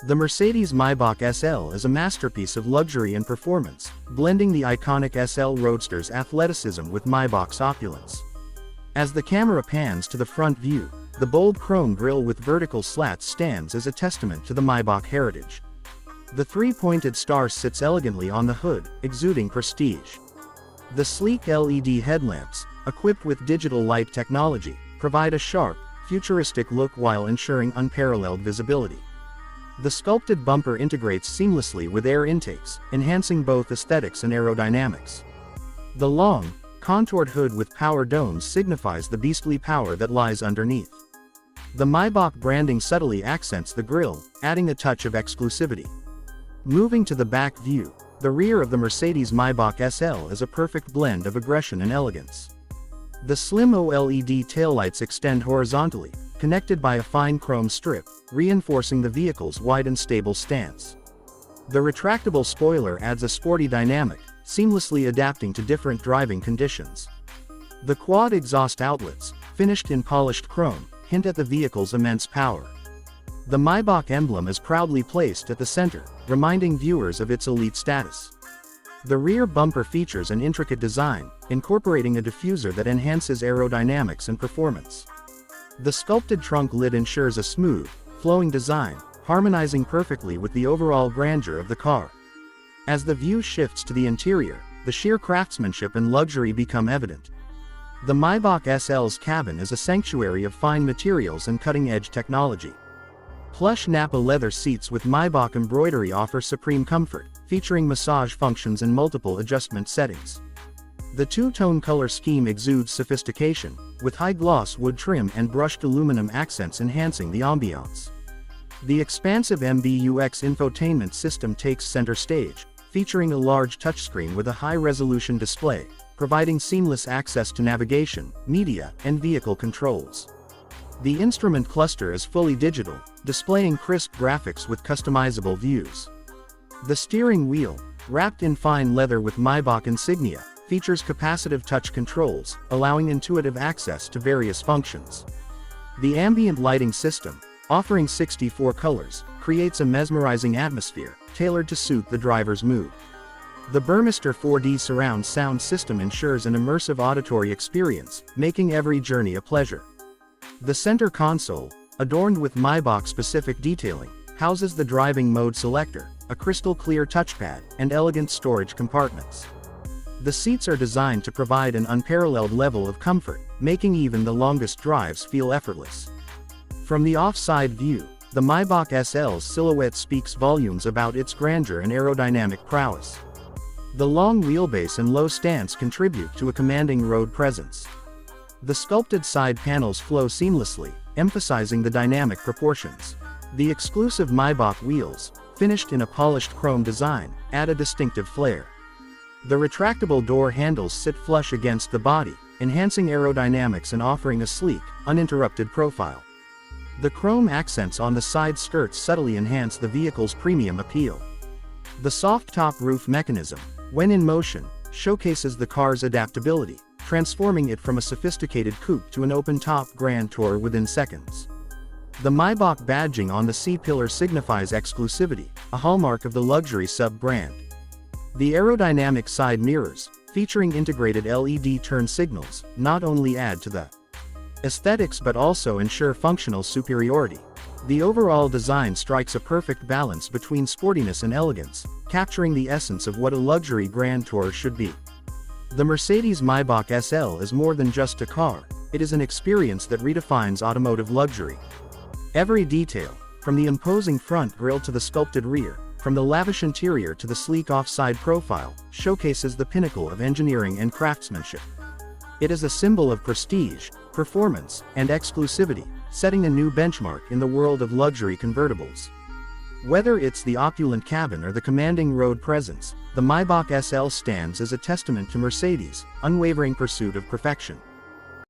The Mercedes Maybach SL is a masterpiece of luxury and performance, blending the iconic SL Roadster's athleticism with Maybach's opulence. As the camera pans to the front view, the bold chrome grille with vertical slats stands as a testament to the Maybach heritage. The three-pointed star sits elegantly on the hood, exuding prestige. The sleek LED headlamps, equipped with digital light technology, provide a sharp, futuristic look while ensuring unparalleled visibility. The sculpted bumper integrates seamlessly with air intakes, enhancing both aesthetics and aerodynamics. The long, contoured hood with power domes signifies the beastly power that lies underneath. The Maybach branding subtly accents the grille, adding a touch of exclusivity. Moving to the back view, the rear of the Mercedes Maybach SL is a perfect blend of aggression and elegance. The slim OLED taillights extend horizontally, connected by a fine chrome strip, reinforcing the vehicle's wide and stable stance. The retractable spoiler adds a sporty dynamic, seamlessly adapting to different driving conditions. The quad exhaust outlets, finished in polished chrome, hint at the vehicle's immense power. The Maybach emblem is proudly placed at the center, reminding viewers of its elite status. The rear bumper features an intricate design, incorporating a diffuser that enhances aerodynamics and performance. The sculpted trunk lid ensures a smooth, flowing design, harmonizing perfectly with the overall grandeur of the car. As the view shifts to the interior, the sheer craftsmanship and luxury become evident. The Maybach SL's cabin is a sanctuary of fine materials and cutting-edge technology. Plush Napa leather seats with Maybach embroidery offer supreme comfort, featuring massage functions and multiple adjustment settings. The two-tone color scheme exudes sophistication, with high-gloss wood trim and brushed aluminum accents enhancing the ambiance. The expansive MBUX infotainment system takes center stage, featuring a large touchscreen with a high-resolution display, providing seamless access to navigation, media, and vehicle controls. The instrument cluster is fully digital, displaying crisp graphics with customizable views. The steering wheel, wrapped in fine leather with Maybach insignia, features capacitive touch controls, allowing intuitive access to various functions. The ambient lighting system, offering 64 colors, creates a mesmerizing atmosphere, tailored to suit the driver's mood. The Burmester 4D surround sound system ensures an immersive auditory experience, making every journey a pleasure. The center console, adorned with Maybach-specific detailing, houses the driving mode selector, a crystal-clear touchpad, and elegant storage compartments. The seats are designed to provide an unparalleled level of comfort, making even the longest drives feel effortless. From the off-side view, the Maybach SL's silhouette speaks volumes about its grandeur and aerodynamic prowess. The long wheelbase and low stance contribute to a commanding road presence. The sculpted side panels flow seamlessly, emphasizing the dynamic proportions. The exclusive Maybach wheels, finished in a polished chrome design, add a distinctive flair. The retractable door handles sit flush against the body, enhancing aerodynamics and offering a sleek, uninterrupted profile. The chrome accents on the side skirts subtly enhance the vehicle's premium appeal. The soft-top roof mechanism, when in motion, showcases the car's adaptability, transforming it from a sophisticated coupe to an open-top grand tour within seconds. The Maybach badging on the C-pillar signifies exclusivity, a hallmark of the luxury sub-brand. The aerodynamic side mirrors, featuring integrated LED turn signals, not only add to the aesthetics but also ensure functional superiority. The overall design strikes a perfect balance between sportiness and elegance, capturing the essence of what a luxury grand tour should be. The Mercedes Maybach SL is more than just a car, it is an experience that redefines automotive luxury. Every detail, from the imposing front grille to the sculpted rear, from the lavish interior to the sleek off-side profile, showcases the pinnacle of engineering and craftsmanship. It is a symbol of prestige, performance, and exclusivity, setting a new benchmark in the world of luxury convertibles. Whether it's the opulent cabin or the commanding road presence, the Maybach SL stands as a testament to Mercedes' unwavering pursuit of perfection.